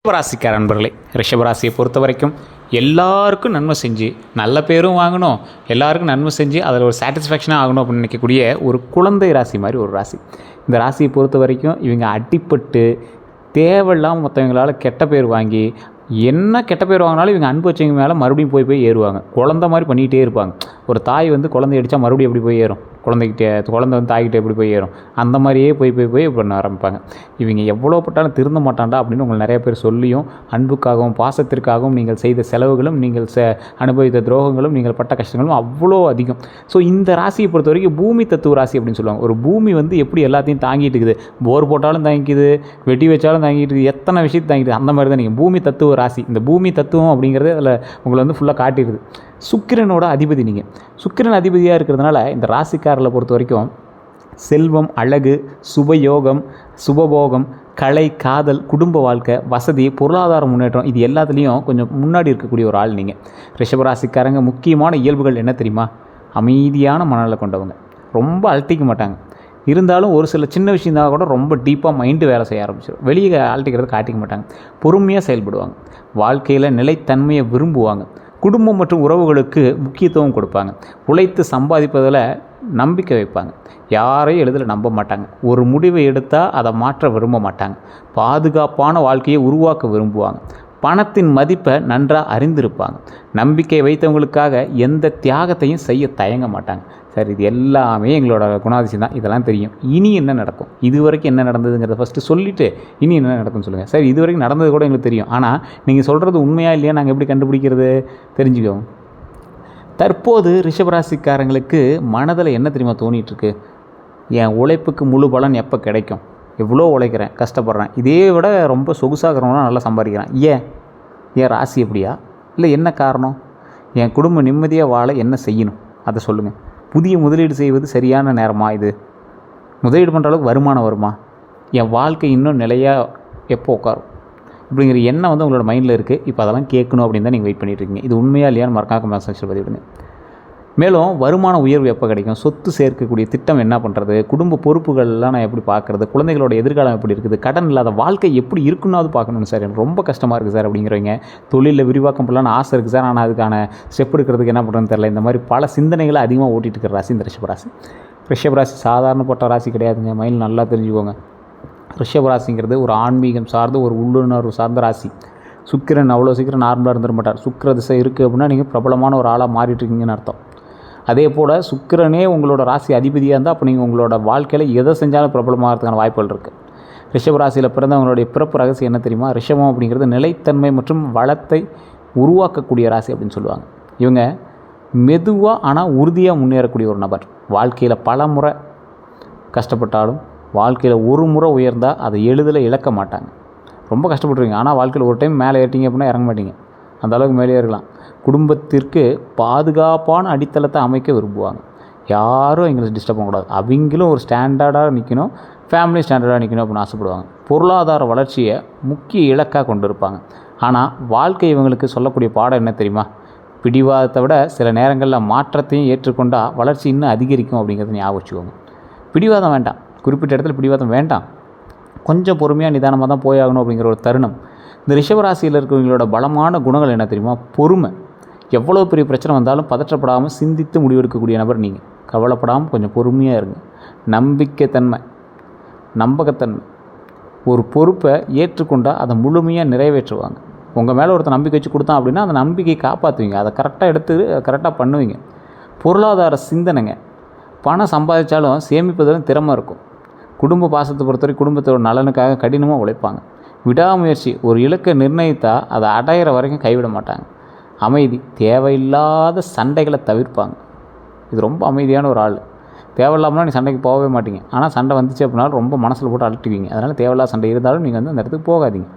ரிஷபராசிக்கார நண்பர்களே, ரிஷபராசியை பொறுத்த வரைக்கும் எல்லாருக்கும் நன்மை செஞ்சு நல்ல பேரும் வாங்கணும், எல்லாருக்கும் நன்மை செஞ்சு அதில் ஒரு சாட்டிஸ்ஃபேக்ஷனாக ஆகணும் அப்படின்னு நினைக்கக்கூடிய ஒரு குழந்தை ராசி மாதிரி ஒரு ராசி. இந்த ராசியை பொறுத்த வரைக்கும் இவங்க அடிப்பட்டு தேவையில்லாமல் மற்றவங்களால் கெட்ட பேர் வாங்கி என்ன கெட்ட பேர் வாங்கினாலும் இவங்க அன்பு வச்சவங்க மேலே மறுபடியும் போய் ஏறுவாங்க. குழந்த மாதிரி பண்ணிகிட்டே இருப்பாங்க. ஒரு தாய் குழந்தை அடித்தா மறுபடியும் எப்படி போய் ஏறும், குழந்தை தாய்கிட்ட எப்படி போய் ஏறும், அந்த மாதிரியே போய் பண்ண ஆரம்பிப்பாங்க. இவங்க எவ்வளோ பட்டாலும் திருந்த மாட்டாண்டா அப்படின்னு உங்களை நிறைய பேர் சொல்லியும் அன்புக்காகவும் பாசத்திற்காகவும் நீங்கள் செய்த செலவுகளும் நீங்கள் அனுபவித்த துரோகங்களும் நீங்கள் பட்ட கஷ்டங்களும் அவ்வளோ அதிகம். ஸோ இந்த ராசியை பொறுத்த வரைக்கும் பூமி தத்துவ ராசி அப்படின்னு சொல்லுவாங்க. ஒரு பூமி எப்படி எல்லாத்தையும் தாங்கிட்டு இருக்குது, போர் போட்டாலும் தாங்கிக்குது, வெட்டி வச்சாலும் தாங்கிட்டு இருக்குது, எத்தனை விஷயத்தை தாங்கிட்டு, அந்த மாதிரி தான் நீங்கள் பூமி தத்துவ ராசி. இந்த பூமி தத்துவம் அப்படிங்கிறது அதில் உங்களை ஃபுல்லாக காட்டிடுது. சுக்கிரனோட அதிபதி நீங்கள். சுக்கிரன் அதிபதியாக இருக்கிறதுனால இந்த ராசிக்காரர்களை பொறுத்த வரைக்கும் செல்வம், அழகு, சுபயோகம், சுபபோகம், கலை, காதல், குடும்ப வாழ்க்கை, வசதி, பொருளாதார முன்னேற்றம், இது எல்லாத்துலேயும் கொஞ்சம் முன்னாடி இருக்கக்கூடிய ஒரு ஆள் நீங்கள். ரிஷபராசிக்காரங்க முக்கியமான இயல்புகள் என்ன தெரியுமா? அமைதியான மனநிலை கொண்டவங்க, ரொம்ப அழட்டிக்க மாட்டாங்க. இருந்தாலும் ஒரு சில சின்ன விஷயம் தான் கூட ரொம்ப டீப்பாக மைண்டு வேலை செய்ய ஆரம்பிச்சிடும். வெளியே அழட்டிக்கிறத காட்டிக்க மாட்டாங்க. பொறுமையாக செயல்படுவாங்க. வாழ்க்கையில் நிலைத்தன்மையை விரும்புவாங்க. குடும்பம் மற்றும் உறவுகளுக்கு முக்கியத்துவம் கொடுப்பாங்க. உழைத்து சம்பாதிப்பதில் நம்பிக்கை வைப்பாங்க. யாரையும் எளிதில் நம்ப மாட்டாங்க. ஒரு முடிவை எடுத்தால் அதை மாற்ற விரும்ப மாட்டாங்க. பாதுகாப்பான வாழ்க்கையை உருவாக்க விரும்புவாங்க. பணத்தின் மதிப்பை நன்றாக அறிந்திருப்பாங்க. நம்பிக்கை வைத்தவங்களுக்காக எந்த தியாகத்தையும் செய்ய தயங்க மாட்டாங்க. சார், இது எல்லாமே எங்களோட குணாதிசயம் தான், இதெல்லாம் தெரியும். இனி என்ன நடக்கும், இது வரைக்கும் என்ன நடந்ததுங்கிறத ஃபஸ்ட்டு சொல்லிவிட்டு இனி என்ன நடக்கும்னு சொல்லுங்கள். சார், இது வரைக்கும் நடந்தது கூட எங்களுக்கு தெரியும், ஆனால் நீங்கள் சொல்கிறது உண்மையாக இல்லையா நாங்கள் எப்படி கண்டுபிடிக்கிறது, தெரிஞ்சுக்கோங்க. தற்போது ரிஷபராசிக்காரங்களுக்கு மனதில் என்ன தெரியுமா தோணிகிட்ருக்கு? என் உழைப்புக்கு முழு பலன் எப்போ கிடைக்கும், எவ்வளோ உழைக்கிறேன், கஷ்டப்படுறேன், இதே விட ரொம்ப சொகுசாகிறவங்களாம் நல்லா சம்பாதிக்கிறேன். ஏன் ராசி எப்படியா, இல்லை என்ன காரணம்? என் குடும்ப நிம்மதியாக வாழ என்ன செய்யணும், அதை சொல்லுங்கள். புதிய முதலீடு செய்வது சரியான நேரமா? இது முதலீடு பண்ணுற அளவுக்கு வருமானம் வருமா? என் வாழ்க்கை இன்னும் நிலையாக எப்போ உட்காரும் இப்படிங்கிற எண்ணம் உங்களோட மைண்டில் இருக்குது. இப்போ அதெல்லாம் கேட்கணும் அப்படின்னு தான் நீங்கள் வெயிட் பண்ணிகிட்ருக்கீங்க. இது உண்மையாக இல்லையான்னு மறக்காம கமெண்ட் செக்ஷனில் பதிவிடுங்க. மேலும் வருமான உயர்வு எப்போ கிடைக்கும், சொத்து சேர்க்கக்கூடிய திட்டம் என்ன பண்ணுறது, குடும்ப பொறுப்புகள்லாம் நான் எப்படி பார்க்குறது, குழந்தைகளோட எதிர்காலம் எப்படி இருக்குது, கடன் இல்லாத வாழ்க்கை எப்படி இருக்குன்னாவது பார்க்கணும் சார், எனக்கு ரொம்ப கஷ்டமாக இருக்குது சார் அப்படிங்கிறவங்க, தொழிலில் விரிவாக்கம் பண்ணலான்னு ஆசை இருக்குது சார், ஆனால் அதுக்கான ஸ்டெப் எடுக்கிறதுக்கு என்ன பண்ணுறதுன்னு தெரியல. இந்த மாதிரி பல சிந்தனைகளை அதிகமாக ஓட்டிகிட்டு இருக்கிற ராசி இந்த ரிஷபராசி. ரிஷபராசி சாதாரணப்பட்ட ராசி கிடையாதுங்க, மைண்ட் நல்லா தெரிஞ்சுக்கோங்க. ரிஷபராசிங்கிறது ஒரு ஆன்மீகம் சார்ந்த ஒரு உள்ளுணர்வு சார்ந்த ராசி. சுக்கிரன் அவ்வளோ சீக்கிரம் நார்மலாக இருந்துட மாட்டார். சுக்கிர திசை இருக்குது அப்படின்னா நீங்கள் பிரபலமான ஒரு ஆளாக மாறிட்டு இருக்கீங்கன்னு அர்த்தம். அதே போல் சுக்கிரனே உங்களோட ராசி அதிபதியாக இருந்தால் அப்போ நீங்கள் உங்களோட வாழ்க்கையில் எதை செஞ்சாலும் பிரபலமாகிறதுக்கான வாய்ப்புகள் இருக்குது. ரிஷபராசியில் பிறந்தவங்களுடைய பிறப்பு ரகசியம் என்ன தெரியுமா? ரிஷபம் அப்படிங்கிறது நிலைத்தன்மை மற்றும் வளத்தை உருவாக்கக்கூடிய ராசி அப்படின்னு சொல்லுவாங்க. இவங்க மெதுவாக ஆனால் உறுதியாக முன்னேறக்கூடிய ஒரு நபர். வாழ்க்கையில் பல முறை கஷ்டப்பட்டாலும் வாழ்க்கையில் ஒரு முறை உயர்ந்தால் அதை எளிதில் இழக்க மாட்டாங்க. ரொம்ப கஷ்டப்பட்டுருவீங்க, ஆனால் வாழ்க்கையில் ஒரு டைம் மேலே ஏறிட்டீங்க அப்படின்னா இறங்க மாட்டீங்க, அந்த அளவுக்கு மேலே இருக்கலாம். குடும்பத்திற்கு பாதுகாப்பான அடித்தளத்தை அமைக்க விரும்புவாங்க. யாரும் எங்களை டிஸ்டர்ப் பண்ணக்கூடாது, அவங்களும் ஒரு ஸ்டாண்டர்டாக நிற்கணும், ஃபேமிலி ஸ்டாண்டர்டாக நிற்கணும் அப்படின்னு ஆசைப்படுவாங்க. பொருளாதார வளர்ச்சியை முக்கிய இலக்காக கொண்டு இருப்பாங்க. ஆனால் வாழ்க்கை இவங்களுக்கு சொல்லக்கூடிய பாடம் என்ன தெரியுமா? பிடிவாதத்தை விட சில நேரங்களில் மாற்றத்தையும் ஏற்றுக்கொண்டால் வளர்ச்சி இன்னும் அதிகரிக்கும் அப்படிங்கிறத ஞாபகம் வச்சுக்கோங்க. பிடிவாதம் வேண்டாம், குறிப்பிட்ட இடத்துல பிடிவாதம் வேண்டாம், கொஞ்சம் பொறுமையாக நிதானமாக தான் போயாகணும் அப்படிங்கிற ஒரு தருணம். இந்த ரிஷபராசியில் இருக்கிறவங்களோட பலமான குணங்கள் என்ன தெரியுமா? பொறுமை. எவ்வளோ பெரிய பிரச்சனை வந்தாலும் பதற்றப்படாமல் சிந்தித்து முடிவெடுக்கக்கூடிய நபர் நீங்கள். கவலைப்படாமல் கொஞ்சம் பொறுமையாக இருங்க. நம்பகத்தன்மை. ஒரு பொறுப்பை ஏற்றுக்கொண்டால் அதை முழுமையாக நிறைவேற்றுவாங்க. உங்கள் மேலே ஒருத்தர் நம்பிக்கை வச்சு கொடுத்தான் அப்படின்னா அந்த நம்பிக்கையை காப்பாற்றுவீங்க, அதை கரெக்டாக எடுத்து கரெக்டாக பண்ணுவீங்க. பொருளாதார சிந்தனைங்க. பணம் சம்பாதிச்சாலும் சேமிப்பதிலும் திறமை இருக்கும். குடும்ப பாசத்தை பொறுத்தவரை குடும்பத்தோட நலனுக்காக கடினமாக உழைப்பாங்க. விடாமுயற்சி. ஒரு இலக்கை நிர்ணயித்தால் அதை அடையிற வரைக்கும் கைவிட மாட்டாங்க. அமைதி. தேவையில்லாத சண்டைகளை தவிர்ப்பாங்க. இது ரொம்ப அமைதியான ஒரு ஆள். தேவையில்லாமலாம் நீ சண்டைக்கு போகவே மாட்டீங்க, ஆனால் சண்டை வந்துச்சு அப்படின்னாலும் ரொம்ப மனசில் போட்டு அழட்டுவீங்க. அதனால் தேவையில்லாத சண்டை இருந்தாலும் நீங்கள் அந்த இடத்துக்கு போகாதீங்க.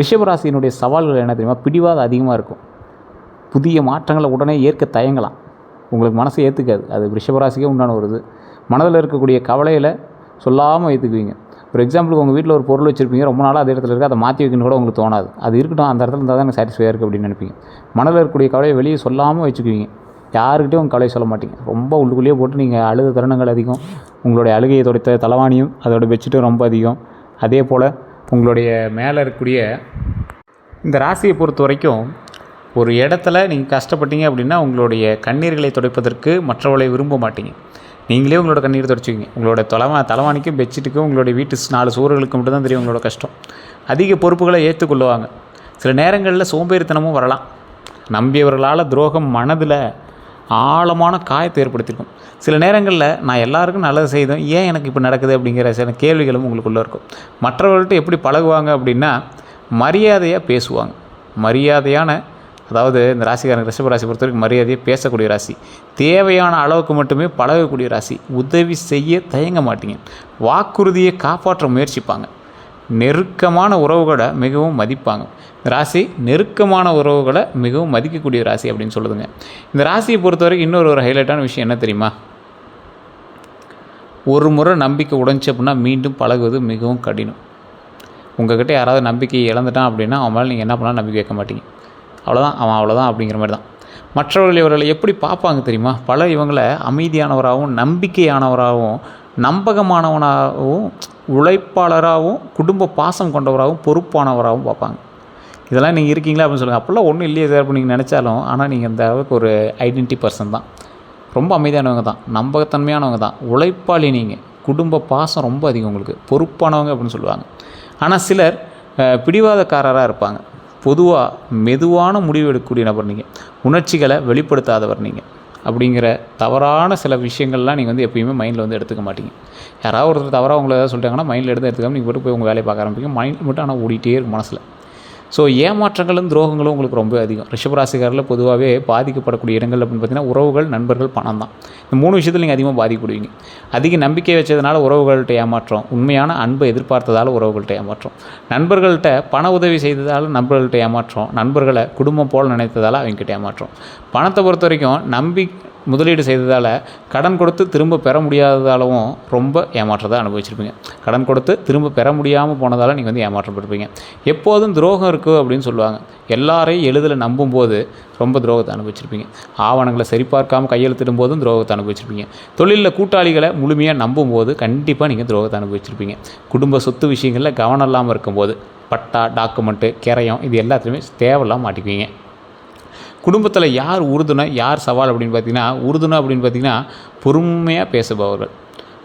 ரிஷபராசியினுடைய சவால்கள் என்ன தெரியுமா? பிடிவாதம் அதிகமாக இருக்கும். புதிய மாற்றங்களை உடனே ஏற்க தயங்கலாம். உங்களுக்கு மனசை ஏற்றுக்காது. அது ரிஷபராசிக்கே உண்டான ஒரு இது. மனதில் இருக்கக்கூடிய கவலையில் சொல்லாமல் ஏற்றுக்குவீங்க. ஒரு எக்ஸாம்பிளுக்கு உங்கள் வீட்டில் ஒரு பொருள் வச்சுருப்பீங்க, ரொம்ப நாளாக அதே இடத்துல இருக்குது, அதை மாற்றி வைக்கணும் கூட உங்களுக்கு தோணாது. அது இருக்கட்டும், அந்த இடத்துல இருந்தால் தான் எனக்கு சாட்டிஸ்ஃபையாக இருக்குது அப்படின்னு நினைப்பீங்க. மனதில் இருக்கக்கூடிய கவலையை வெளியே சொல்லாமல் வச்சுக்குவீங்க. யாருக்கிட்டையும் உங்கள் கவலையை சொல்ல மாட்டீங்க. ரொம்ப உள்ளுக்குள்ளேயே போட்டு நீங்கள் அழுத தருணங்கள் அதிகம். உங்களுடைய அழுகையை தொடைத்த தலைவாணியும் அதோட பெட்ஷீட்டும் ரொம்ப அதிகம். அதே போல் உங்களுடைய மேலே இருக்கக்கூடிய இந்த ராசியை பொறுத்த வரைக்கும் ஒரு இடத்துல நீங்கள் கஷ்டப்பட்டீங்க அப்படின்னா உங்களுடைய கண்ணீர்களை துடைப்பதற்கு மற்றவர்களை விரும்ப மாட்டீங்க. நீங்களே உங்களோட கண்ணீர் துடைச்சிக்கிங்க. உங்களோட தலைவாணிக்கும் பெட்ஷீட்டுக்கும் உங்களுடைய வீட்டு 4 சுவர்களுக்கு மட்டும் தான் தெரியும் உங்களோட கஷ்டம். அதிக பொறுப்புகளை ஏற்றுக்கொள்ளுவாங்க. சில நேரங்களில் சோம்பேறித்தனமும் வரலாம். நம்பியவர்களால் துரோகம் மனதில் ஆழமான காயத்தை ஏற்படுத்தியிருக்கும். சில நேரங்களில் நான் எல்லாருக்கும் நல்லது செய்தோம், ஏன் எனக்கு இப்போ நடக்குது அப்படிங்கிற சில கேள்விகளும் உங்களுக்குள்ளே இருக்கும். மற்றவர்கள்ட்ட எப்படி பழகுவாங்க அப்படின்னா மரியாதையாக பேசுவாங்க. மரியாதையான, அதாவது இந்த ராசிக்காரங்க ரிஷப ராசி பொறுத்த வரைக்கும் மரியாதையை பேசக்கூடிய ராசி. தேவையான அளவுக்கு மட்டுமே பழகக்கூடிய ராசி. உதவி செய்ய தயங்க மாட்டீங்க. வாக்குறுதியை காப்பாற்ற முயற்சிப்பாங்க. நெருக்கமான உறவுகளை மிகவும் மதிப்பாங்க. இந்த ராசி நெருக்கமான உறவுகளை மிகவும் மதிக்கக்கூடிய ராசி அப்படின்னு சொல்லுதுங்க. இந்த ராசியை பொறுத்த வரைக்கும் இன்னொரு ஹைலைட்டான விஷயம் என்ன தெரியுமா? ஒரு முறை நம்பிக்கை உடைஞ்சி அப்படின்னா மீண்டும் பழகுவது மிகவும் கடினம். உங்கள்கிட்ட யாராவது நம்பிக்கை இழந்துட்டான் அப்படின்னா அவன் மேலே நீங்கள் என்ன பண்ணாலும் நம்பிக்கை வைக்க மாட்டீங்க. அவ்வளோதான் அப்படிங்கிற மாதிரி தான். மற்றவர்கள் இவர்களை எப்படி பார்ப்பாங்க தெரியுமா? இவங்களை அமைதியானவராகவும் நம்பிக்கையானவராகவும் நம்பகமானவனாகவும் உழைப்பாளராகவும் குடும்ப பாசம் கொண்டவராகவும் பொறுப்பானவராகவும் பார்ப்பாங்க. இதெல்லாம் நீங்கள் இருக்கீங்களா அப்படின்னு சொல்லுங்கள். அப்போல்லாம் ஒன்றும் இல்லையே சார் அப்படின்னு நீங்கள் நினச்சாலும், ஆனால் நீங்கள் அந்த அளவுக்கு ஒரு ஐடென்டிட்டி பர்சன் தான். ரொம்ப அமைதியானவங்க தான், நம்பகத்தன்மையானவங்க தான், உழைப்பாளி. நீங்கள் குடும்ப பாசம் ரொம்ப அதிகம், உங்களுக்கு பொறுப்பானவங்க அப்படின்னு சொல்லுவாங்க. ஆனால் சிலர் பிடிவாதக்காரராக இருப்பாங்க. பொதுவாக மெதுவான முடிவு எடுக்கக்கூடிய நபர் நீங்கள். உணர்ச்சிகளை வெளிப்படுத்தாதவர் நீங்கள். அப்படிங்கிற தவறான சில விஷயங்கள்லாம் நீங்கள் எப்பயுமே மைண்டில் எடுத்துக்க மாட்டீங்க. யாராவது ஒருத்தர் தவறாக உங்களை ஏதாவது சொல்லிட்டாங்கன்னா மைண்டில் எடுத்துக்காமல் நீங்கள் போய் உங்கள் வேலையை பார்க்க ஆரம்பிப்பீங்க. மைண்டில் மட்டும் ஆனால் ஓடிட்டே இருக்கும் மனசில். ஸோ ஏமாற்றங்களும் துரோகங்களும் உங்களுக்கு ரொம்ப அதிகம். ரிஷபராசிக்காரில் பொதுவாகவே பாதிக்கப்படக்கூடிய இடங்கள் அப்படின்னு பார்த்தீங்கன்னா உறவுகள், நண்பர்கள், பணம் தான். இந்த 3 விஷயத்தில் நீங்கள் அதிகமாக பாதிக்கப்படுவீங்க. அதிக நம்பிக்கை வச்சதுனால உறவுகள்கிட்ட ஏமாற்றம், உண்மையான அன்பை எதிர்பார்த்ததால் உறவுகள்கிட்ட ஏமாற்றம், நண்பர்கள்ட்ட பண உதவி செய்ததால் நண்பர்கள்ட்ட ஏமாற்றம், நண்பர்களை குடும்பம் போல் நினைத்ததால் அவங்ககிட்ட ஏமாற்றம். பணத்தை பொறுத்த வரைக்கும் முதலீடு செய்ததால் கடன் கொடுத்து திரும்ப பெற முடியாததாலும் ரொம்ப ஏமாற்றத்தை அனுபவிச்சிருப்பீங்க. கடன் கொடுத்து திரும்ப பெற முடியாமல் போனதால் நீங்கள் ஏமாற்றப்பட்டிருப்பீங்க. எப்போதும் துரோகம் இருக்குது அப்படின்னு சொல்லுவாங்க. எல்லாரையும் எளிதில் நம்பும்போது ரொம்ப துரோகத்தை அனுபவிச்சிருப்பீங்க. ஆவணங்களை சரிபார்க்காமல் கையெழுத்திடும் போதும் துரோகத்தை அனுபவிச்சிருப்பீங்க. தொழிலில் கூட்டாளிகளை முழுமையாக நம்பும்போது கண்டிப்பாக நீங்கள் துரோகத்தை அனுபவிச்சிருப்பீங்க. குடும்ப சொத்து விஷயங்களில் கவனம் இல்லாமல் இருக்கும்போது பட்டா, டாக்குமெண்ட்டு, கிரையம் இது எல்லாத்துலேயுமே தேவையில்லாமல் மாட்டிக்குவீங்க. குடும்பத்தில் யார் உறுதுணை, யார் சவால் அப்படின்னு பார்த்தீங்கன்னா பொறுமையாக பேசுபவர்கள்,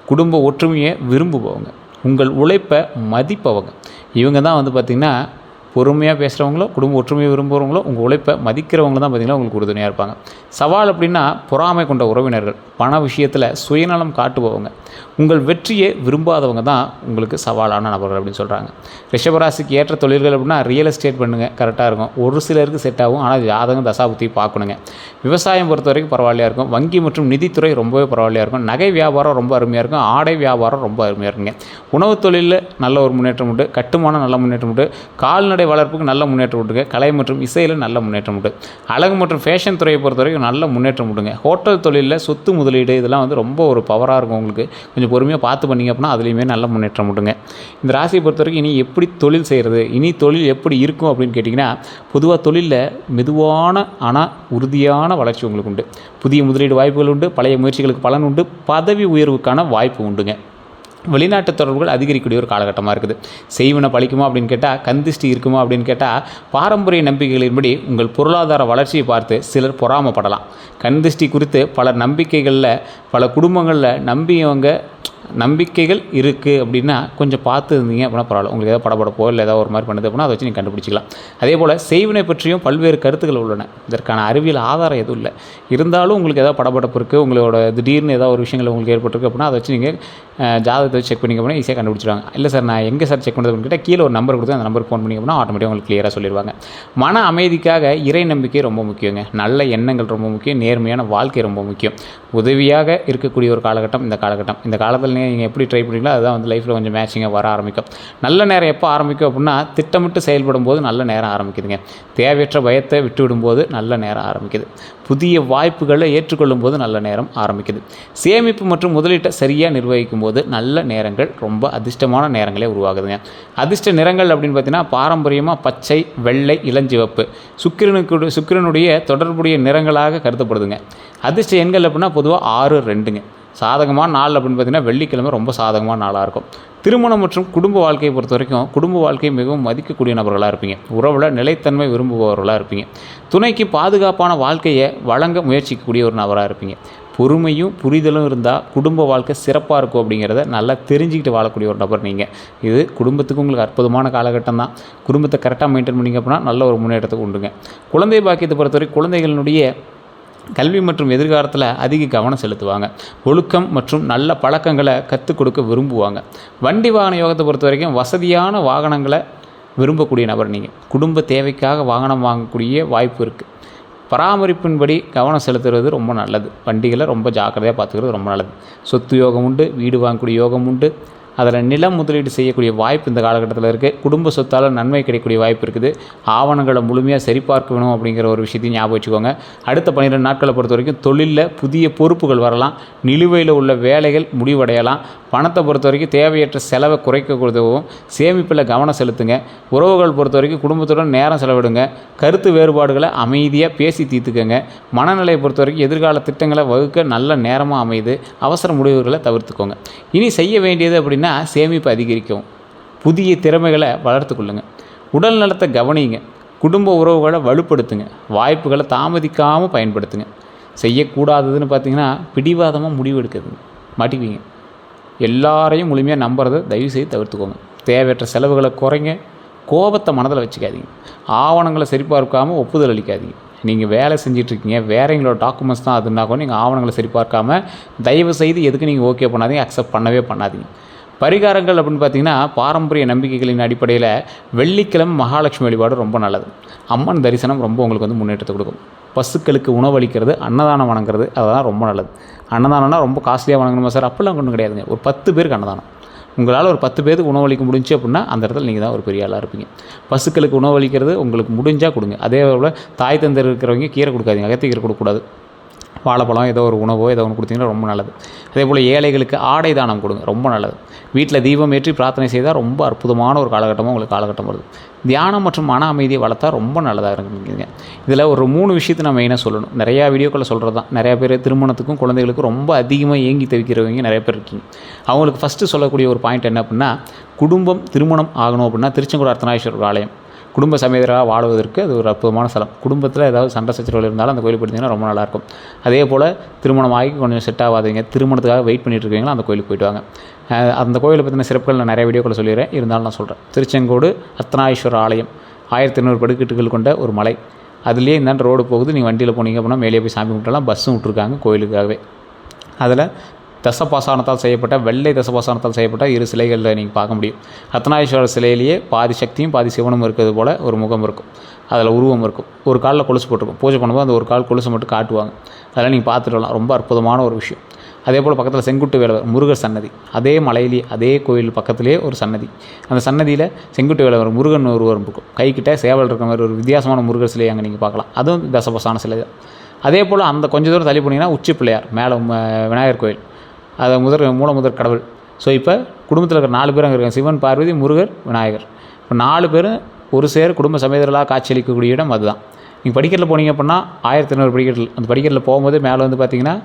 குடும்ப ஒற்றுமையை விரும்புபவங்க, உங்கள் உழைப்பை மதிப்பவங்க. இவங்க தான் பார்த்திங்கன்னா பொறுமையாக பேசுகிறவங்களோ, குடும்ப ஒற்றுமையை விரும்புகிறவங்களோ, உங்கள் உழைப்பை மதிக்கிறவங்க தான் பார்த்திங்கன்னா உங்களுக்கு உறுதுணையாக இருப்பாங்க. சவால் அப்படின்னா பொறாமை கொண்ட உறவினர்கள், பண விஷயத்தில் சுயநலம் காட்டுபவங்க, உங்கள் வெற்றியை விரும்பாதவங்க தான் உங்களுக்கு சவாலான நபர்கள் அப்படின்னு சொல்கிறாங்க. ரிஷபராசிக்கு ஏற்ற தொழில்கள் அப்படின்னா ரியல் எஸ்டேட் பண்ணுங்கள், கரெக்டாக இருக்கும். ஒரு சிலருக்கு செட் ஆகும், ஆனால் ஜாதகம் தசாபுத்தி பார்க்கணுங்க. விவசாயம் பொறுத்த வரைக்கும் பரவாயில்லையாக இருக்கும். வங்கி மற்றும் நிதித்துறை ரொம்பவே பரவாயில்லையாக இருக்கும். நகை வியாபாரம் ரொம்ப அருமையாக இருக்கும். ஆடை வியாபாரம் ரொம்ப அருமையாக இருக்குங்க. உணவு தொழிலில் நல்ல ஒரு முன்னேற்றம் உண்டு. கட்டுமானம் நல்ல முன்னேற்றம் உண்டு. கால்நடை வளர்ப்புக்கு நல்ல முன்னேற்றம் உண்டுங்க. கலை மற்றும் இசையில் நல்ல முன்னேற்றம் உண்டு. அழகு மற்றும் ஃபேஷன் துறையை பொறுத்த வரைக்கும் நல்ல முன்னேற்றம் உண்டுங்க. ஹோட்டல் தொழிலில் சொத்து முதலீடு இதெல்லாம் ரொம்ப ஒரு பவராக இருக்கும். உங்களுக்கு கொஞ்சம் பொறுமையாக பார்த்து பண்ணிங்க அப்படின்னா அதுலேயுமே நல்ல முன்னேற்றம் உண்டுங்க. இந்த ராசியை பொறுத்த வரைக்கும் இனி எப்படி தொழில் செய்கிறது, இனி தொழில் எப்படி இருக்கும் அப்படின்னு கேட்டிங்கன்னா, பொதுவாக தொழிலில் மெதுவான ஆனால் உறுதியான வளர்ச்சி உங்களுக்கு உண்டு. புதிய முதலீடு வாய்ப்புகள் உண்டு. பழைய முயற்சிகளுக்கு பலன் உண்டு. பதவி உயர்வுக்கான வாய்ப்பு உண்டுங்க. வெளிநாட்டு தொடர்புகள் அதிகரிக்கக்கூடிய ஒரு காலகட்டமாக இருக்குது. செய்வன பழிக்குமா அப்படின்னு கேட்டால், கந்திஷ்டி இருக்குமா அப்படின்னு கேட்டால், பாரம்பரிய நம்பிக்கைகளின்படி உங்கள் பொருளாதார வளர்ச்சியை பார்த்து சிலர் பொறாமப்படலாம். கந்திஷ்டி குறித்து பல நம்பிக்கைகளில், பல குடும்பங்களில் நம்பிக்கைகள் இருக்குது அப்படின்னா கொஞ்சம் பார்த்து இருந்தீங்க அப்படின்னா பரவாயில்ல. உங்களுக்கு ஏதாவது படப்படப்போ இல்லை ஏதாவது ஒரு மாதிரி பண்ணுது அப்படின்னா அதை வச்சு நீங்கள் கண்டுபிடிச்சிக்கலாம். அதே போல் செய்வினை பற்றியும் பல்வேறு கருத்துக்கள் உள்ளன. இதற்கான அறிவியல் ஆதாரம் எதுவும் இல்லை. இருந்தாலும் உங்களுக்கு ஏதாவது படப்படப்பு இருக்குது, உங்களோட திடீர்னு ஏதாவது ஒரு விஷயங்கள் உங்களுக்கு ஏற்பட்டிருக்கு அப்படின்னா அதை வச்சு நீங்கள் ஜாதகத்தை வச்சு செக் பண்ணிங்க அப்படின்னா ஈஸியாக கண்டுபிடிச்சிடுவாங்க. இல்லை சார் நான் எங்கே சார் செக் பண்ணுறது அப்படின்னு கேட்டால் கீழே ஒரு நம்பர் கொடுத்து அந்த நம்பருக்கு ஃபோன் பண்ணிங்க அப்படின்னா ஆட்டோமேட்டிக்காக உங்களுக்கு கிளியராக சொல்லிடுவாங்க. மன அமைதிக்காக இறை நம்பிக்கை ரொம்ப முக்கியங்க. நல்ல எண்ணங்கள் ரொம்ப முக்கியம். நேர்மையான வாழ்க்கை ரொம்ப முக்கியம். உதவியாக இருக்கக்கூடிய ஒரு காலகட்டம் இந்த காலகட்டம். இந்த காலத்தில் நீங்கள் எப்படி ட்ரை பண்ணுறீங்களோ அதுதான் லைஃப்பில் கொஞ்சம் மேட்சிங்காக வர ஆரம்பிக்கும். நல்ல நேரம் எப்போ ஆரம்பிக்கும் அப்படின்னா திட்டமிட்டு செயல்படும் போது நல்ல நேரம் ஆரம்பிக்குதுங்க. தேவையற்ற பயத்தை விட்டு விடும்போது நல்ல நேரம் ஆரம்பிக்குது. புதிய வாய்ப்புகளை ஏற்றுக்கொள்ளும் போது நல்ல நேரம் ஆரம்பிக்குது. சேமிப்பு மற்றும் முதலீட்டை சரியாக நிர்வகிக்கும் போது நல்ல நேரங்கள் ரொம்ப அதிர்ஷ்டமான நேரங்களே உருவாகுதுங்க. அதிர்ஷ்ட நிறங்கள் அப்படின்னு பார்த்தீங்கன்னா பாரம்பரியமாக பச்சை, வெள்ளை, இளஞ்சிவப்பு சுக்கிரனுடைய தொடர்புடைய நிறங்களாக கருதப்படுதுங்க. அதிர்ஷ்ட எண்கள் அப்படின்னா பொதுவாக 6, 2ங்க. சாதகமான நாள் அப்படின்னு பார்த்திங்கன்னா வெள்ளிக்கிழமை ரொம்ப சாதகமான நாளாக இருக்கும். திருமணம் மற்றும் குடும்ப வாழ்க்கையை பொறுத்த வரைக்கும் குடும்ப வாழ்க்கையை மிகவும் மதிக்கக்கூடிய நபர்களாக இருப்பீங்க. உறவில் நிலைத்தன்மை விரும்புபவர்களாக இருப்பீங்க. துணைக்கு பாதுகாப்பான வாழ்க்கையை வழங்க முயற்சிக்கக்கூடிய ஒரு நபராக இருப்பீங்க. பொறுமையும் புரிதலும் இருந்தால் குடும்ப வாழ்க்கை சிறப்பாக இருக்கும் அப்படிங்கிறத நல்லா தெரிஞ்சுக்கிட்டு வாழக்கூடிய ஒரு நபர் நீங்கள். இது குடும்பத்துக்கு உங்களுக்கு அற்புதமான காலகட்டம் தான். குடும்பத்தை கரெக்டாக மெயின்டைன் பண்ணிங்க அப்படின்னா நல்ல ஒரு முன்னேற்றத்துக்கு உண்டுங்க. குழந்தை பாக்கியத்தை பொறுத்தவரை குழந்தைகளினுடைய கல்வி மற்றும் எதிர்காலத்தில் அதிக கவனம் செலுத்துவாங்க. ஒழுக்கம் மற்றும் நல்ல பழக்கங்களை கற்றுக் கொடுக்க விரும்புவாங்க. வண்டி வாகன யோகத்தை பொறுத்த வரைக்கும் வசதியான வாகனங்களை விரும்பக்கூடிய நபர் நீங்கள். குடும்ப தேவைக்காக வாகனம் வாங்கக்கூடிய வாய்ப்பு இருக்குது. பராமரிப்பின்படி கவனம் செலுத்துறது ரொம்ப நல்லது. வண்டிகளை ரொம்ப ஜாக்கிரதையாக பார்த்துக்கிறது ரொம்ப நல்லது. சொத்து யோகம் உண்டு, வீடு வாங்கக்கூடிய யோகம் உண்டு. அதில் நிலம் முதலீடு செய்யக்கூடிய வாய்ப்பு இந்த காலகட்டத்தில் இருக்குது. குடும்ப சொத்தால் நன்மை கிடைக்கக்கூடிய வாய்ப்பு இருக்குது. ஆவணங்களை முழுமையாக சரிபார்க்க வேணும் அப்படிங்கிற ஒரு விஷயத்தையும் ஞாபகம் வச்சுக்கோங்க. அடுத்த 12 நாட்களை பொறுத்த வரைக்கும் தொழிலில் புதிய பொறுப்புகள் வரலாம். நிலுவையில் உள்ள வேலைகள் முடிவடையலாம். பணத்தை பொறுத்த வரைக்கும் தேவையற்ற செலவை குறைக்க உதவும். சேமிப்பில் கவனம் செலுத்துங்க. உறவுகள் பொறுத்த வரைக்கும் குடும்பத்துடன் நேரம் செலவிடுங்க. கருத்து வேறுபாடுகளை அமைதியாக பேசி தீர்த்துக்கங்க. மனநிலையை பொறுத்த வரைக்கும் எதிர்கால திட்டங்களை வகுக்க நல்ல நேரமாக அமையுது. அவசர முடிவுகளை தவிர்த்துக்கோங்க. இனி செய்ய வேண்டியது அப்படின்னா சேமிப்பு அதிகரிக்கவும், புதிய திறமைகளை வளர்த்து கொள்ளுங்கள். உடல் நலத்தை கவனிங்க. குடும்ப உறவுகளை வலுப்படுத்துங்க. வாய்ப்புகளை தாமதிக்காமல் பயன்படுத்துங்க. செய்யக்கூடாததுன்னு பார்த்தீங்கன்னா பிடிவாதமாக முடிவு எடுக்குதுங்க, மாட்டிக்குவீங்க. எல்லாரையும் முழுமையாக நம்புறதை தயவுசெய்து தவிர்த்துக்கோங்க. தேவையற்ற செலவுகளை குறைங்க. கோபத்தை மனதில் வச்சுக்காதீங்க. ஆவணங்களை சரிபார்க்காமல் ஒப்புதல் அளிக்காதீங்க. நீங்கள் வேலை செஞ்சிட்ருக்கீங்க, வேறங்களோட டாக்குமெண்ட்ஸ் தான் அதுனா கூட நீங்கள் ஆவணங்களை சரிபார்க்காமல் தயவு செய்து எதுக்கு நீங்கள் ஓகே பண்ணாதீங்க, அக்செப்ட் பண்ணவே பண்ணாதீங்க. பரிகாரங்கள் அப்படின்னு பார்த்தீங்கன்னா பாரம்பரிய நம்பிக்கைகளின் அடிப்படையில் வெள்ளிக்கிழமை மகாலட்சுமி வழிபாடு ரொம்ப நல்லது. அம்மன் தரிசனம் ரொம்ப உங்களுக்கு வந்து முன்னேற்றத்தை கொடுக்கும். பசுக்களுக்கு உணவளிக்கிறது, அன்னதானம் வணங்குறது, அதெல்லாம் ரொம்ப நல்லது. அன்னதானம்னா ரொம்ப காஸ்ட்லியாக வணங்கணுமா சார்? அப்படிலாம் ஒன்றும் கிடையாதுங்க. ஒரு 10 பேருக்கு அன்னதானம். உங்களால் ஒரு 10 பேருக்கு உணவளிக்க முடிஞ்சு அப்படின்னா அந்த இடத்துல நீங்கள் தான் ஒரு பெரிய ஆளாக இருப்பீங்க. பசுக்களுக்கு உணவளிக்கிறது உங்களுக்கு முடிஞ்சால் கொடுங்க. அதே போல் தாய் தந்தர் இருக்கிறவங்க கீரை கொடுக்காதீங்க, அகத்திக்கீரை கொடுக்கக்கூடாது. வாழைப்பழம் ஏதோ ஒரு உணவோ ஏதோ ஒன்று கொடுத்தீங்கன்னா ரொம்ப நல்லது. அதே போல் ஏழைகளுக்கு ஆடை தானம் கொடுங்க, ரொம்ப நல்லது. வீட்டில் தீபம் ஏற்றி பிரார்த்தனை செய்தால் ரொம்ப அற்புதமான ஒரு காலகட்டமாக உங்களுக்கு காலகட்டம் வருது. தியானம் மற்றும் மன அமைதியை வளர்த்தா ரொம்ப நல்லதாக இருக்குங்க. இதில் ஒரு 3 விஷயத்தை நான் மெயினாக சொல்லணும். நிறையா வீடியோக்களை சொல்கிறது தான். நிறையா பேர் திருமணத்துக்கும் குழந்தைகளுக்கும் ரொம்ப அதிகமாக ஏங்கி தவிக்கிறவங்க நிறைய பேர் இருக்கீங்க. அவங்களுக்கு ஃபஸ்ட்டு சொல்லக்கூடிய ஒரு பாயிண்ட் என்ன அப்படின்னா, குடும்பம் திருமணம் ஆகணும் அப்படின்னா திருச்செங்கோடு அர்த்தநாரீஸ்வரர் ஆலயம் குடும்ப சமேதராக வாழ்வதற்கு அது ஒரு அற்புதமான ஸ்தலம். குடும்பத்தில் ஏதாவது சண்டை சச்சரவுகள் இருந்தாலும் அந்த கோயிலுக்கு போயிட்டீங்கன்னா ரொம்ப நல்லாயிருக்கும். அதே போல் திருமணம் ஆகி கொஞ்சம் செட் ஆகாதீங்க, திருமணத்துக்காக வெயிட் பண்ணிட்டு இருக்கீங்களா, அந்த கோயிலுக்கு போயிட்டு வாங்க. அந்த கோயிலை பற்றின சிறப்புகள் நான் நிறைய வீடியோக்களை சொல்லிடுறேன், இருந்தாலும் நான் சொல்கிறேன். திருச்செங்கோடு அர்த்தநாரீஸ்வரர் ஆலயம் 1800 படுக்கட்டுகள் கொண்ட ஒரு மலை. அதுலேயே இந்தாண்டு ரோடு போகுது. நீங்கள் வண்டியில் போனீங்க அப்படின்னா மேலே போய் சாமி கும்பிட்டலாம். பஸ்ஸும் விட்ருக்காங்க கோயிலுக்காகவே. அதில் தசபாசானத்தால் செய்யப்பட்ட வெள்ளை தசபாசானத்தால் செய்யப்பட்ட 2 சிலைகளில் நீங்கள் பார்க்க முடியும். அர்த்தநாரீஸ்வரர் சிலையிலேயே பாதி சக்தியும் பாதி சிவனும் இருக்கிறது போல் ஒரு முகம் இருக்கும். அதில் உருவம் இருக்கும். ஒரு காலில் கொலுசு போட்டிருக்கும். பூஜை பண்ணும்போது அந்த ஒரு கால் கொலுசு மட்டும் காட்டுவாங்க. அதெல்லாம் நீங்கள் பார்த்துட்டு வரலாம். ரொம்ப அற்புதமான ஒரு விஷயம். அதே போல் பக்கத்தில் செங்குட்டு வேலவர் முருகர் சன்னதி, அதே மலையிலேயே அதே கோயில் பக்கத்துலேயே ஒரு சன்னதி. அந்த சன்னதியில் செங்குட்டு வேலவர் முருகன் ஒருவர் இருக்கும். கைக்கிட்ட சேவல் இருக்கிற மாதிரி ஒரு வித்தியாசமான முருகர் சிலையை அங்கே நீங்கள் பார்க்கலாம். அதுவும் தசபாசான சிலை தான். அதே போல் அந்த கொஞ்சம் தூரம் தள்ளி போனீங்கன்னா உச்சி பிள்ளையார் மேலே விநாயகர் கோயில், அதை மூலமுதற் கடவுள். ஸோ இப்போ குடும்பத்தில் இருக்கிற 4 பேர் அங்கே இருக்காங்க. சிவன், பார்வதி, முருகர், விநாயகர். இப்போ 4 பேரும் ஒரு சேர் குடும்ப சமேதர்களாக காட்சியளிக்கக்கூடிய இடம் அதுதான். நீங்கள் படிக்கட்டில் போனீங்க அப்படின்னா 1800 படிக்கட்டில், அந்த படிக்கட்டில் போகும்போது மேலே வந்து பார்த்தீங்கன்னா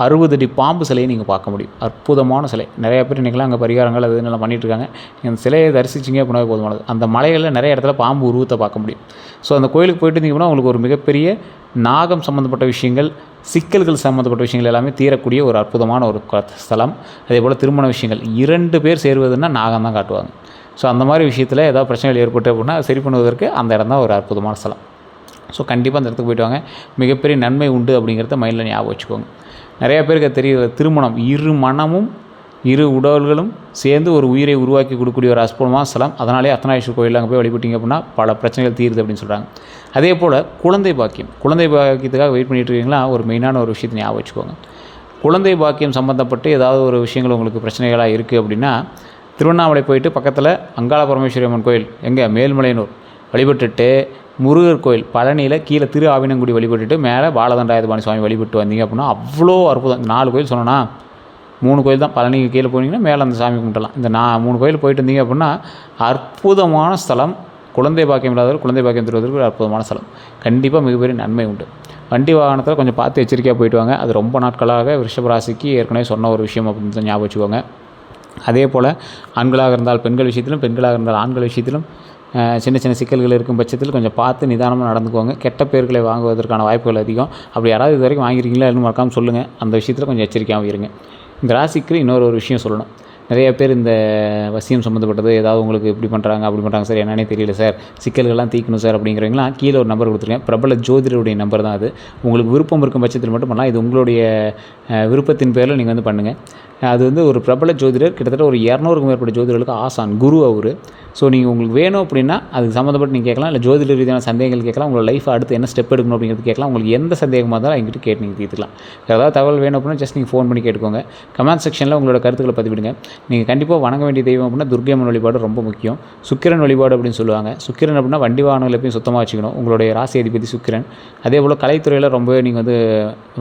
60 அடி பாம்பு சிலையை நீங்கள் பார்க்க முடியும். அற்புதமான சிலை. நிறைய பேர் இன்றைக்கெல்லாம் அங்கே பரிகாரங்கள் அது நல்லா பண்ணிகிட்ருக்காங்க. அந்த சிலையை தரிசிச்சிங்க அப்படின்னா போதுமானது. அந்த மலைகளில் நிறைய இடத்துல பாம்பு உருவத்தை பார்க்க முடியும். ஸோ அந்த கோயிலுக்கு போயிட்டு இருந்தீங்கன்னா உங்களுக்கு ஒரு மிகப்பெரிய நாகம் சம்மந்தப்பட்ட விஷயங்கள், சிக்கல்கள் சம்மந்தப்பட்ட விஷயங்கள் எல்லாமே தீரக்கூடிய ஒரு அற்புதமான ஒரு ஸ்தலம். அதே போல் திருமண விஷயங்கள் 2 பேர் சேருவதுன்னா நாகம் தான் காட்டுவாங்க. ஸோ அந்த மாதிரி விஷயத்தில் ஏதாவது பிரச்சனைகள் ஏற்பட்டு அப்படின்னா சரி பண்ணுவதற்கு அந்த இடம் தான் ஒரு அற்புதமான ஸ்தலம். ஸோ கண்டிப்பாக அந்த இடத்துக்கு போய்ட்டு வாங்க. மிகப்பெரிய நன்மை உண்டு அப்படிங்கிறத மைண்டில் ஞாபகம் வச்சுக்கோங்க. நிறையா பேருக்கு தெரியுது திருமணம் 2 மனமும் 2 உடல்களும் சேர்ந்து ஒரு உயிரை உருவாக்கி கொடுக்கக்கூடிய ஒரு அற்புதமான ஸ்தலம். அதனாலே அர்த்தநாரீஸ்வரர் கோயிலில் அங்கே போய் வழிபட்டிங்க அப்படின்னா பல பிரச்சனைகள் தீருது அப்படின்னு சொல்கிறாங்க. அதே போல் குழந்தை பாக்கியம், குழந்தை பாக்கியத்துக்காக வெயிட் பண்ணிட்டு இருக்கீங்களா, ஒரு மெயினான ஒரு விஷயத்தை ஞாபகம் வச்சுக்கோங்க. குழந்தை பாக்கியம் சம்மந்தப்பட்டு ஏதாவது ஒரு விஷயங்கள் உங்களுக்கு பிரச்சனைகளாக இருக்குது அப்படின்னா திருவண்ணாமலை போயிட்டு பக்கத்தில் அங்காள பரமேஸ்வரி அம்மன் கோயில் எங்கே மேல்மலையனூர் வழிபட்டுட்டு, முருகர் கோயில் பழனியில் கீழே திரு ஆவினங்குடி வழிபட்டுட்டு மேலே பாலதண்டாயுதபாணி சுவாமி வழிபட்டு வந்தீங்க அப்படின்னா அவ்வளோ அற்புதம். 4 கோயில் சொன்னோன்னா 3 கோயில் தான். பழனிக்கு கீழே போனீங்கன்னா மேலே அந்த சாமி கும்பிட்டலாம். இந்த 3 கோயில் போயிட்டு இருந்தீங்க அப்படின்னா அற்புதமான ஸ்தலம். குழந்தை பாக்கியம் இல்லாதவர் குழந்தை பாக்கியம் தருவதற்கு ஒரு அற்புதமான ஸ்தலம். கண்டிப்பாக மிகப்பெரிய நன்மை உண்டு. வண்டி வாகனத்தில் கொஞ்சம் பார்த்து எச்சரிக்கையாக போயிட்டு வாங்க. அது ரொம்ப நாட்களாக ரிஷப ராசிக்கு ஏற்கனவே சொன்ன ஒரு விஷயம் அப்படின்னு தான் ஞாபகம் வச்சுக்கோங்க. அதே போல் ஆண்களாக இருந்தால் பெண்கள் விஷயத்திலும், பெண்களாக இருந்தால் ஆண்கள் விஷயத்திலும் சின்ன சின்ன சிக்கல்கள் இருக்கும் பட்சத்தில் கொஞ்சம் பார்த்து நிதானமாக நடந்துக்குவாங்க. கெட்ட பேர்களை வாங்குவதற்கான வாய்ப்புகள் அதிகம். அப்படி யாராவது இது வரைக்கும் வாங்கியிருக்கீங்களா இன்னும் மறக்காமல் சொல்லுங்கள். அந்த விஷயத்தில் கொஞ்சம் எச்சரிக்கையாகவும் இருங்க. இந்த ராசிக்கு இன்னொரு விஷயம் சொல்லணும். நிறைய பேர் இந்த வசியம் சம்மந்தப்பட்டது ஏதாவது உங்களுக்கு இப்படி பண்ணுறாங்க அப்படி பண்ணுறாங்க சார், என்னன்னே தெரியல சார், சிக்கல்கள்லாம் தீர்க்கணும் சார் அப்படிங்கிறவங்களாம் கீழே ஒரு நம்பர் கொடுத்துருக்கேன். பிரபல ஜோதிடருடைய நம்பர் தான் அது. உங்களுக்கு விருப்பம் இருக்கும் பட்சத்தில் மட்டும் பண்ணலாம். இது உங்களுடைய விருப்பத்தின் பேரில் நீங்கள் வந்து பண்ணுங்கள். அது வந்து ஒரு பிரபல ஜோதிடர், கிட்டத்தட்ட ஒரு 200க்கும் மேற்பட்ட ஜோதிடர்களுக்கு ஆசான், குரு அவர். ஸோ நீங்கள் உங்களுக்கு வேணும் அப்படின்னா அதுக்கு சம்மந்தப்பட்டு நீங்கள் கேட்கலாம். இல்லை ஜோதிட ரீதியான சந்தேகங்கள் கேட்கலாம். உங்களோட லைஃப் அடுத்து என்ன ஸ்டெப் எடுக்கணும் அப்படிங்கிறது கேட்கலாம். உங்களுக்கு எந்த சந்தேகமாக இருந்தாலும் எங்கிட்ட கேட்டு நீங்கள் தீர்த்துக்கலாம். ஏதாவது தகவல் வேணும் அப்படின்னா ஜஸ்ட் நீங்கள் ஃபோன் பண்ணி கேட்டுக்கோங்க. கமெண்ட் செக்ஷனில் உங்களோட கருத்துக்களை பதிவிடுங்க. நீங்கள் கண்டிப்பாக வணங்க வேண்டிய தெய்வம் அப்படின்னா துர்க்கையம்மன் வழிபாடு ரொம்ப முக்கியம். சுக்கிரன் வழிபாடு அப்படின்னு சொல்லுவாங்க. சுக்கிரன் அப்படின்னா வண்டி வாகனங்கள் எப்பயும் சுத்தமாக வச்சுக்கணும். உங்களுடைய ராசி அதிபதி சுக்கிரன். அதே போல் கலைத்துறையில் ரொம்பவே நீங்கள் வந்து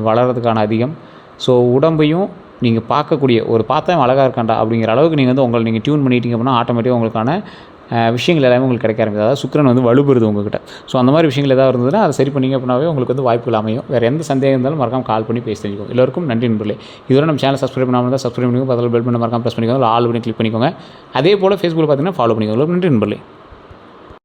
வளர்கிறதுக்கான அதிகம். ஸோ உடம்பையும் நீங்கள் பார்க்கக்கூடிய ஒரு பார்த்தா அழகாக இருக்காண்டா அப்படிங்கிற அளவுக்கு நீங்கள் வந்து உங்களை நீங்கள் டியூன் பண்ணிட்டீங்க அப்படின்னா ஆட்டோமேட்டிக்காக உங்களுக்கான விஷயங்கள் எல்லாமே உங்களுக்கு கிடைக்க ஆரம்பிக்கும். அதாவது சுக்கிரன் வந்து வலுபெறுது உங்கள்கிட்ட. ஸோ அந்த மாதிரி விஷயங்கள் ஏதாவது இருந்ததுன்னா அதை சரி பண்ணிங்க அப்படின்னாவே உங்களுக்கு வந்து வாய்ப்புகள் அமையும். வேறு எந்த சந்தேகம் இருந்தாலும் மறக்காம கால் பண்ணி பேசி தெரிஞ்சுக்கோங்க. எல்லோருக்கும் நன்றி நண்பர்களே. இதுவரை நம்ம சேனல் சப்ஸ்கிரைப் பண்ணாமல் இருந்தால் சப்ஸ்கிரைப் பண்ணிக்கோங்க. பதில் பெல் பண்ண மறக்காம ப்ரெஸ் பண்ணிக்கோங்க. ஆல் பண்ணி கிளிக் பண்ணிக்கோங்க. அதே போல் ஃபேஸ்புக்கில் பார்த்தீங்கன்னா ஃபாலோ பண்ணிக்கோங்க. நன்றி நண்பர்களே.